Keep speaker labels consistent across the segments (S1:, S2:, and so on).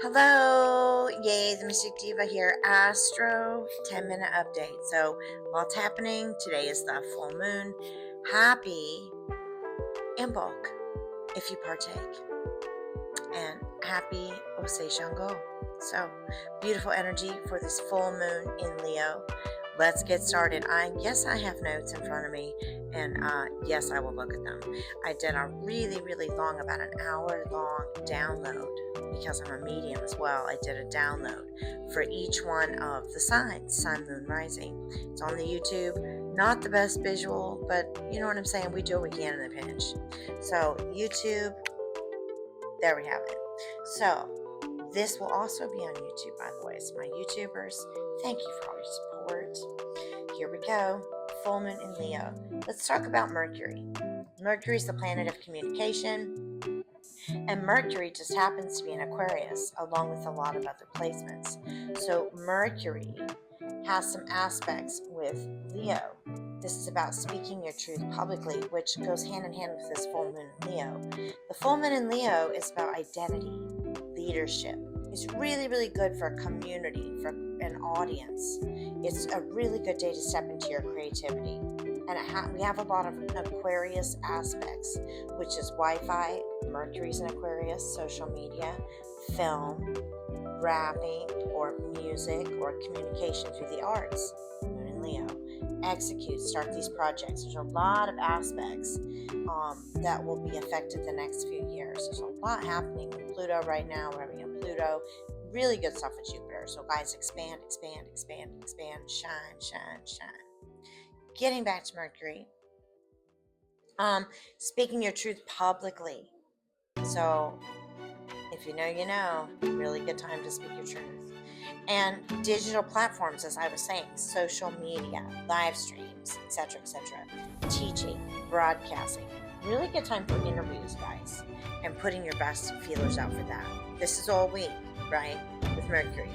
S1: Hello, yay, the Mystic Diva here. Astro 10-minute update. So, lots happening. Today is the full moon. Happy in bulk if you partake. And happy Osei Shango. So, beautiful energy for this full moon in Leo. Let's get started. I guess I have notes in front of me, and yes, I will look at them. I did a really long, about an hour long download because I'm a medium as well. I did a download for each one of the signs, sun, moon, rising. It's on the YouTube. Not the best visual, but you know what I'm saying? We do what we can in a pinch. So, YouTube, there we have it. So, this will also be on YouTube, by the way. So, my YouTubers, thank you for all your support. Here we go. Full moon in Leo. Let's talk about Mercury. Mercury is the planet of communication, and Mercury just happens to be in Aquarius, along with a lot of other placements. So, Mercury has some aspects with Leo. This is about speaking your truth publicly, which goes hand in hand with this full moon in Leo. The full moon in Leo is about identity, leadership. It's really good for a community, for an audience. It's a really good day to step into your creativity. And we have a lot of Aquarius aspects, which is Wi-Fi, Mercury's in Aquarius, social media, film, rapping, or music, or communication through the arts. Moon in Leo. Execute, start these projects. There's a lot of aspects that will be affected the next few years. There's a lot happening with Pluto right now. We're having a Pluto. Really good stuff with Jupiter. So guys, expand, shine. Getting back to Mercury. Speaking your truth publicly. So if you know, you know. Really good time to speak your truth. And digital platforms, as I was saying, social media, live streams, etc. Teaching, broadcasting. Really good time for interviews, guys, and putting your best feelers out for that. This is all week, right, with Mercury.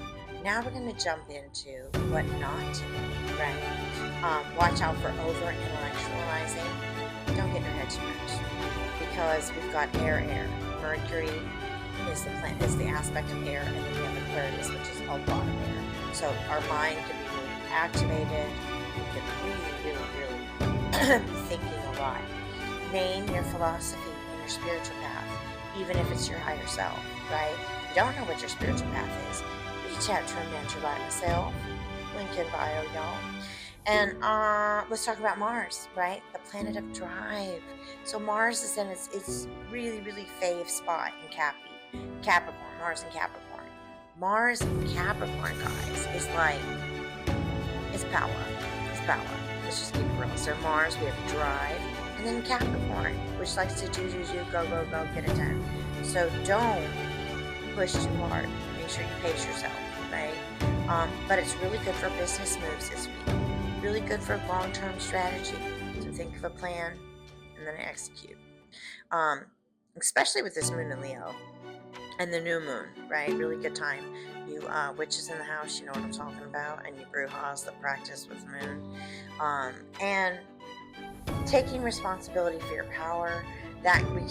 S1: Now we're going to jump into what not to do, right? Watch out for over-intellectualizing. Don't get in your head too much, because we've got air. Mercury is the aspect of air, and then we have Aquarius, which is a lot of air. So our mind can be really activated. We can really be thinking a lot. Name your philosophy and your spiritual path, even if it's your higher self, right? If you don't know what your spiritual path is, reach out to a mentor like myself. Link in bio, y'all. And let's talk about Mars, right? The planet of drive. So Mars is in its really fave spot in Capricorn, Mars in Capricorn. Mars in Capricorn, guys, is like, it's power. Let's just keep it real. So Mars, we have drive, and then Capricorn, which likes to do, go, get it done. So don't push too hard. Make sure you pace yourself, right? But it's really good for business moves this week. Really good for long-term strategy. So think of a plan and then execute. Especially with this moon in Leo and the new moon, right? Really good time. You witches in the house, you know what I'm talking about, and you brujas that practice with the moon. And taking responsibility for your power. That we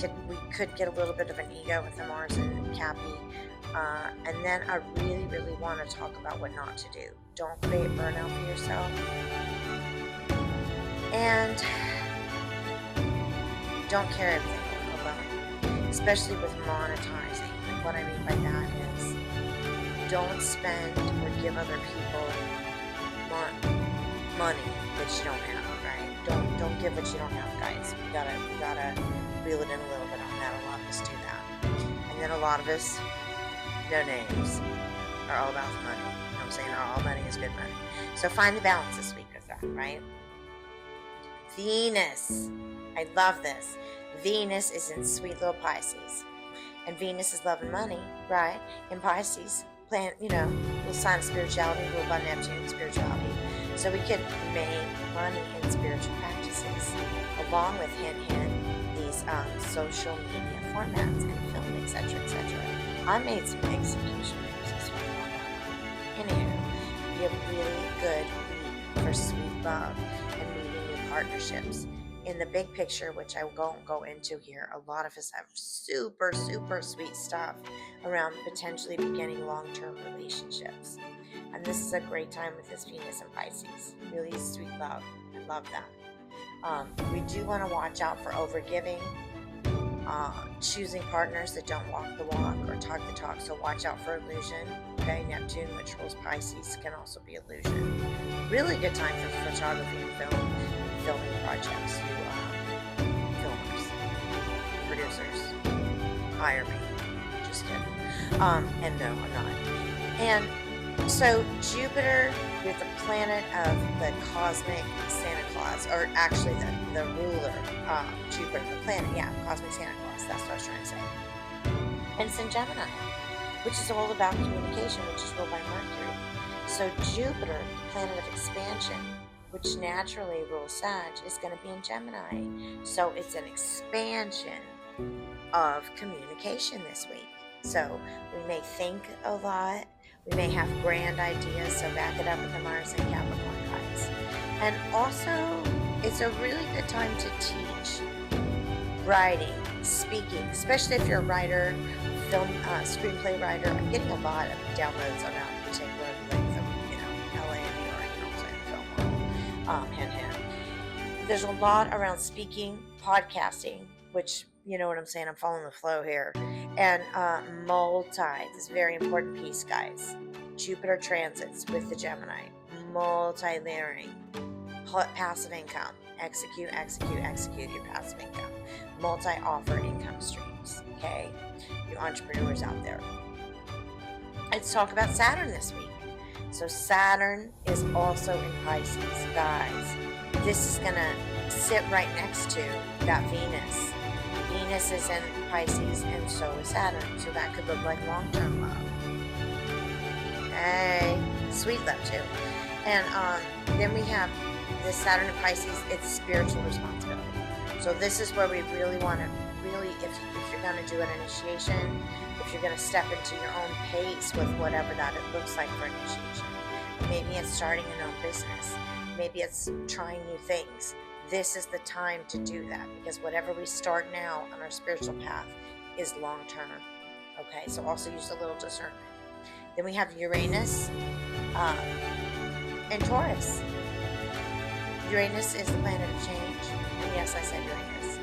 S1: could get a little bit of an ego with the Mars and Cappy. And then I really want to talk about what not to do. Don't create burnout for yourself. And don't carry everything alone, especially with monetizing. And what I mean by that is, don't spend or give other people money that you don't have, right? Don't give what you don't have, guys. We gotta reel it in a little bit on that. A lot of us do that. And then a lot of us, no names, are all about the money. You know what I'm saying? All money is good money. So find the balance this week with that, right? Venus. I love this. Venus is in sweet little Pisces. And Venus is love and money, right? In Pisces, little sign of spirituality, ruled by Neptune, spirituality. So we could make money in spiritual practices, along with hint, these social media formats and film, etc. I made some execution moves this week. Anywho, you have a really good week for sweet love and meeting new partnerships. in the big picture, which I won't go into here, a lot of us have super, super sweet stuff around potentially beginning long-term relationships. And this is a great time with this Venus and Pisces. Really sweet love. I love that. We do want to watch out for overgiving, choosing partners that don't walk the walk or talk the talk. So watch out for illusion. Okay, Neptune, which rules Pisces, can also be illusion. Really good time for photography and filming projects. You filmers, producers, hire me. Just kidding. And no, I'm not. And so Jupiter, with the planet of the cosmic Santa Claus, or actually the ruler, Jupiter, the planet, yeah, cosmic Santa Claus, that's what I was trying to say. And it's in Gemini, which is all about communication, which is ruled by Mercury. So Jupiter, the planet of expansion, which naturally rules Sag, is going to be in Gemini. So it's an expansion of communication this week. So we may think a lot. We may have grand ideas, so back it up with the Mars and Capricorn guys. And also, it's a really good time to teach writing, speaking, especially if you're a writer, film, screenplay writer. I'm getting a lot of downloads around particular length of, LA and New York, and also in the film world, hand in hand. There's a lot around speaking, podcasting, which, you know what I'm saying, I'm following the flow here. And this is a very important piece, guys. Jupiter transits with the Gemini. Multi-layering. Passive income. Execute your passive income. Multi-offer income streams. Okay? You entrepreneurs out there. Let's talk about Saturn this week. So Saturn is also in Pisces, guys. This is going to sit right next to that Venus. Venus is in Pisces, and so is Saturn. So that could look like long-term love. Hey, sweet love too. And then we have this Saturn in Pisces. It's spiritual responsibility. So this is where we really want to, if you're going to do an initiation, if you're going to step into your own pace with whatever that it looks like for initiation. Maybe it's starting an own business. Maybe it's trying new things. This is the time to do that, because whatever we start now on our spiritual path is long term. Okay, so also use a little discernment. Then we have Uranus and Taurus. Uranus is the planet of change. And yes, I said Uranus.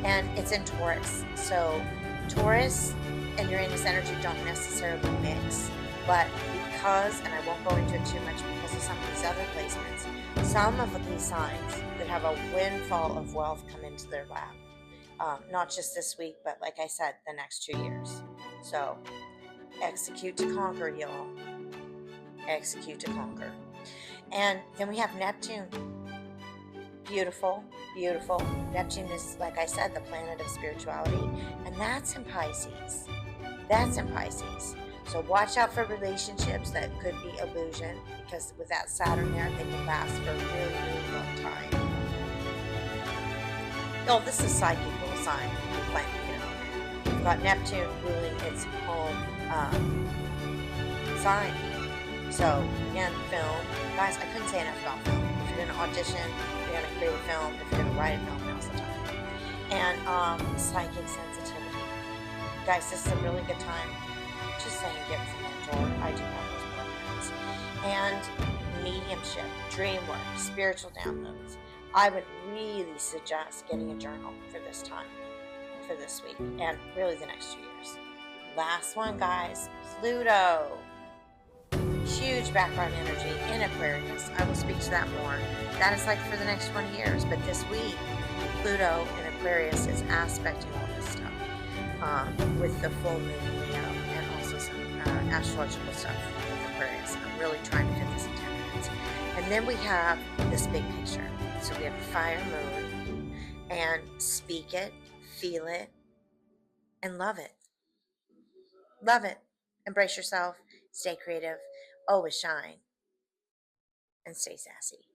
S1: And it's in Taurus. So Taurus and Uranus energy don't necessarily mix. But because, and I won't go into it too much because of some of these other placements, some of these signs that have a windfall of wealth come into their lap. Not just this week, but like I said, the next 2 years. So execute to conquer, y'all. Execute to conquer. And then we have Neptune. Beautiful, beautiful. Neptune is, like I said, the planet of spirituality. And that's in Pisces. That's in Pisces. So watch out for relationships that could be illusion, because with that Saturn there, they can last for a really, really long time. Oh, this is psychical sign planet here. We've got Neptune ruling its home sign. So again, film. Guys, I couldn't say enough about film. If you're going to audition, if you're going to create a film, if you're going to write a film, now's the time. And psychic sensitivity. Guys, this is a really good time. Just saying, get with a mentor. I do have those programs. And mediumship, dream work, spiritual downloads. I would really suggest getting a journal for this time, for this week, and really the next 2 years. Last one, guys, Pluto. Huge background energy in Aquarius. I will speak to that more. That is like for the next 20 years. But this week, Pluto in Aquarius is aspecting all this stuff with the full moon in Leo, and also some astrological stuff with Aquarius. I'm really trying to fit this in 10 minutes. And then we have this big picture. So we have a fire moon, and speak it, feel it, and love it. Love it. Embrace yourself. Stay creative. Always shine. And stay sassy.